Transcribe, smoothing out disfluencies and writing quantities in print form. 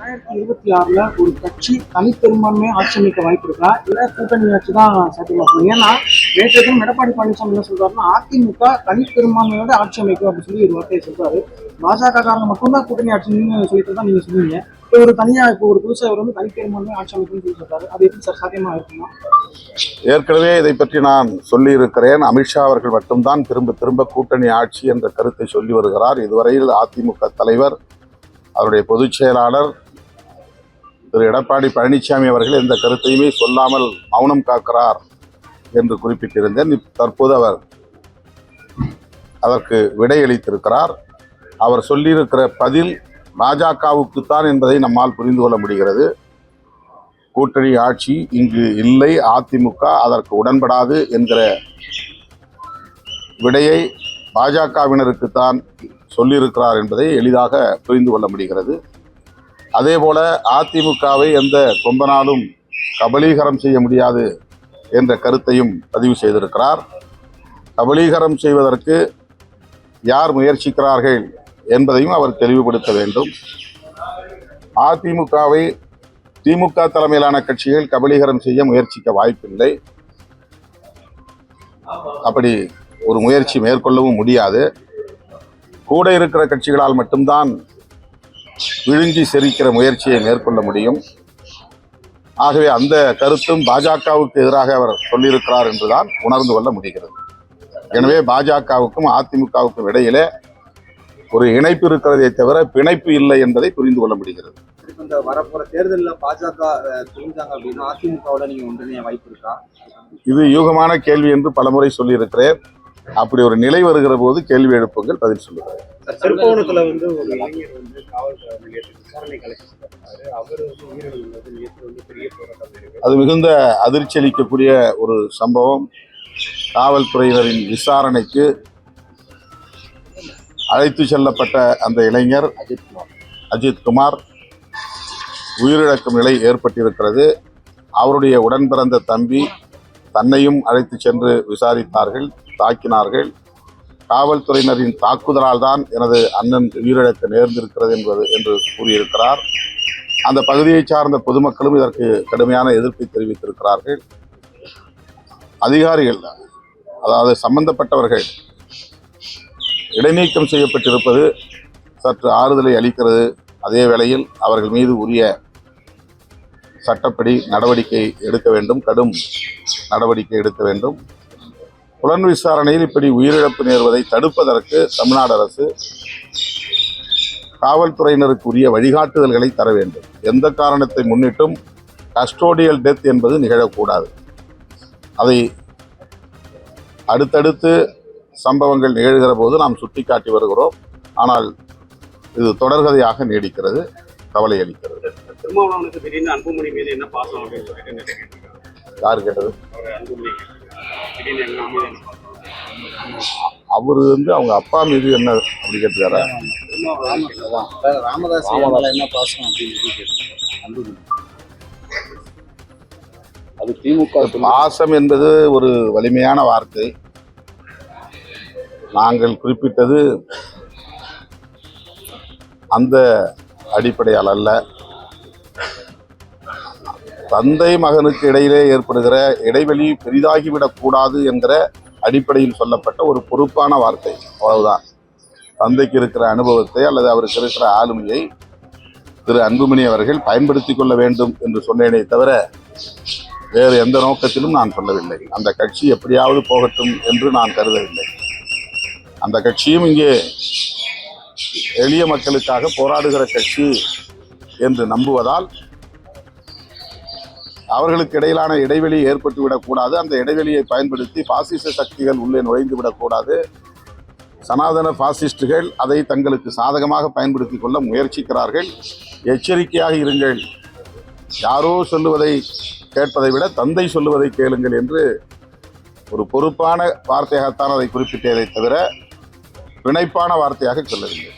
2026 ஒரு கட்சி தனிப்பெரும்பான்மை ஆட்சி அமைக்க வாய்ப்பு இருக்கா, இல்ல கூட்டணி ஆட்சி தான் சாத்தியமா? ஏன்னா நேற்று தினம் எடப்பாடி பழனிசாமி என்ன சொல்றாருன்னா, அதிமுக தனிப்பெரும்பான்மையோட ஆட்சி அமைக்கும் அப்படின்னு சொல்லி ஒரு வார்த்தையை சொல்றாரு. பாஜக காரங்க மட்டும்தான் கூட்டணி ஆட்சின்னு சொல்லிட்டு தான் நீங்க சொன்னீங்க. இப்போ ஒரு புதுசா அவர் வந்து தனிப்பெரும்பான்மை ஆட்சி அமைக்கும்னு சொல்லி சொல்றாரு. அது எப்படி சார் சாத்தியமா இருக்குமா? ஏற்கனவே இதை பற்றி நான் சொல்லி இருக்கிறேன். அமித்ஷா அவர்கள் மட்டும்தான் திரும்ப திரும்ப கூட்டணி ஆட்சி என்ற கருத்தை சொல்லி வருகிறார். இதுவரையில் அதிமுக தலைவர், அவருடைய பொதுச் செயலாளர் திரு எடப்பாடி பழனிசாமி அவர்கள் எந்த கருத்தையுமே சொல்லாமல் மௌனம் காக்கிறார் என்று குறிப்பிட்டிருந்தேன். தற்போது அவர் அதற்கு விடையளித்திருக்கிறார். அவர் சொல்லியிருக்கிற பதில் பாஜகவுக்குத்தான் என்பதை நம்மால் புரிந்து கொள்ள முடிகிறது. கூட்டணி ஆட்சி இங்கு இல்லை, அதிமுக அதற்கு உடன்படாது என்கிற விடையை பாஜகவினருக்குத்தான் சொல்லியிருக்கிறார் என்பதை எளிதாக புரிந்து கொள்ள முடிகிறது. அதேபோல அதிமுகவை எந்த கொம்பனாலும் கபலீகரம் செய்ய முடியாது என்ற கருத்தையும் பதிவு செய்திருக்கிறார். கபலீகரம் செய்வதற்கு யார் முயற்சிக்கிறார்கள் என்பதையும் அவர் தெளிவுபடுத்த வேண்டும். அதிமுகவை திமுக தலைமையிலான கட்சிகள் கபலீகரம் செய்ய முயற்சிக்க வாய்ப்பில்லை. அப்படி ஒரு முயற்சி மேற்கொள்ளவும் முடியாது. கூட இருக்கிற கட்சிகளால் மட்டும்தான் விழுங்கி செரிக்கிற முயற்சியை மேற்கொள்ள முடியும். ஆகவே அந்த கருத்தும் பாஜகவுக்கு எதிராக அவர் சொல்லியிருக்கிறார் என்றுதான் உணர்ந்து கொள்ள முடிகிறது. எனவே பாஜகவுக்கும் அதிமுகவுக்கும் இடையிலே ஒரு இணைப்பு இருக்கிறதை தவிர பிணைப்பு இல்லை என்பதை புரிந்து கொள்ள முடிகிறது. இந்த வரப்போற தேர்தலில் பாஜக தெரிஞ்சாங்க அப்படின்னா அதிமுகவோட நீங்க ஒன்றிணைய வாய்ப்பு இருக்கா? இது யூகமான கேள்வி என்று பலமுறை சொல்லியிருக்கிறேன். அப்படி ஒரு நிலை வருகிற போது கேள்வி எழுப்புங்கள், பதில் சொல்லுகிறேன். திருப்பவனத்துல வந்து ஒரு இளைஞர் வந்து காவல்துறை விசாரணை கலைக்கப்பட்டாரு. அவர் வந்து உயிரிழந்தது நேற்று வந்து பெரிய போராட்டம் இருக்கு. அது மிகுந்த அதிர்ச்சி அளிக்கக்கூடிய ஒரு சம்பவம். காவல்துறையினரின் விசாரணைக்கு அழைத்து செல்லப்பட்ட அந்த இளைஞர் அஜித்குமார் உயிரிழக்கும் நிலை ஏற்பட்டிருக்கிறது. அவருடைய உடன் பிறந்த தம்பி தன்னையும் அழைத்து சென்று விசாரித்தார்கள், தாக்கினார்கள். காவல்துறையினரின் தாக்குதலால் தான் எனது அண்ணன் உயிரிழக்க நேர்ந்திருக்கிறது என்று கூறியிருக்கிறார். அந்த பகுதியை சார்ந்த பொதுமக்களும் இதற்கு கடுமையான எதிர்ப்பை தெரிவித்திருக்கிறார்கள். அதிகாரிகள், அதாவது சம்பந்தப்பட்டவர்கள் இடைநீக்கம் செய்யப்பட்டிருப்பது சற்று ஆறுதலை அளிக்கிறது. அதே வேளையில் அவர்கள் மீது உரிய சட்டப்படி நடவடிக்கை எடுக்க வேண்டும், கடும் நடவடிக்கை எடுக்க வேண்டும். புலன் விசாரணையில் இப்படி உயிரிழப்பு நேர்வதை தடுப்பதற்கு தமிழ்நாடு அரசு காவல்துறையினருக்கு உரிய வழிகாட்டுதல்களை தர வேண்டும். எந்த காரணத்தை முன்னிட்டும் கஸ்டோடியல் டெத் என்பது நிகழக்கூடாது. அதை அடுத்தடுத்து சம்பவங்கள் நிகழ்கிற போது நாம் சுட்டிக்காட்டி வருகிறோம். ஆனால் இது தொடர்கதையாக நீடிக்கிறது, கவலை அளிக்கிறது. திருமாவளவனுக்கு திடீர்னு அன்புமணி மீது என்ன பாசம் அப்படின்னு சொல்லிட்டு யார் கேட்டது? அவர் வந்து அவங்க அப்பா மீது என்ன அப்படி கேட்டுக்காரா? ராமதாஸ் என்ன பாசம் அப்படின்னு அது திமுக. பாசம் என்பது ஒரு வலிமையான வார்த்தை. நாங்கள் குறிப்பிட்டது அந்த அடிப்படையால் அல்ல. தந்தை மகனுக்கு இடையிலே ஏற்படுகிற இடைவெளி பெரிதாகிவிடக்கூடாது என்கிற அடிப்படையில் சொல்லப்பட்ட ஒரு பொறுப்பான வார்த்தை, அவ்வளவுதான். தந்தைக்கு இருக்கிற அனுபவத்தை அல்லது அவருக்கு இருக்கிற ஆளுமையை திரு அன்புமணி அவர்கள் பயன்படுத்தி கொள்ள வேண்டும் என்று சொன்னேனே தவிர வேறு எந்த நோக்கத்திலும் நான் சொல்லவில்லை. அந்த கட்சி எப்படியாவது போகட்டும் என்று நான் கருதவில்லை. அந்த கட்சியும் இங்கே எளிய மக்களுக்காக போராடுகிற கட்சி என்று நம்புவதால் அவர்களுக்கு இடையிலான இடைவெளி ஏற்பட்டுவிடக்கூடாது. அந்த இடைவெளியை பயன்படுத்தி பாசிச சக்திகள் உள்ளே நுழைந்து விடக்கூடாது. சனாதன பாசிஸ்டுகள் அதை தங்களுக்கு சாதகமாக பயன்படுத்தி கொள்ள முயற்சிக்கிறார்கள். எச்சரிக்கையாக இருங்கள். யாரோ சொல்லுவதை கேட்பதை விட தந்தை சொல்லுவதை கேளுங்கள் என்று ஒரு பொறுப்பான வார்த்தையாகத்தான் அதை குறிப்பிட்டதை தவிர பிணைப்பான வார்த்தையாக சொல்லவில்லை.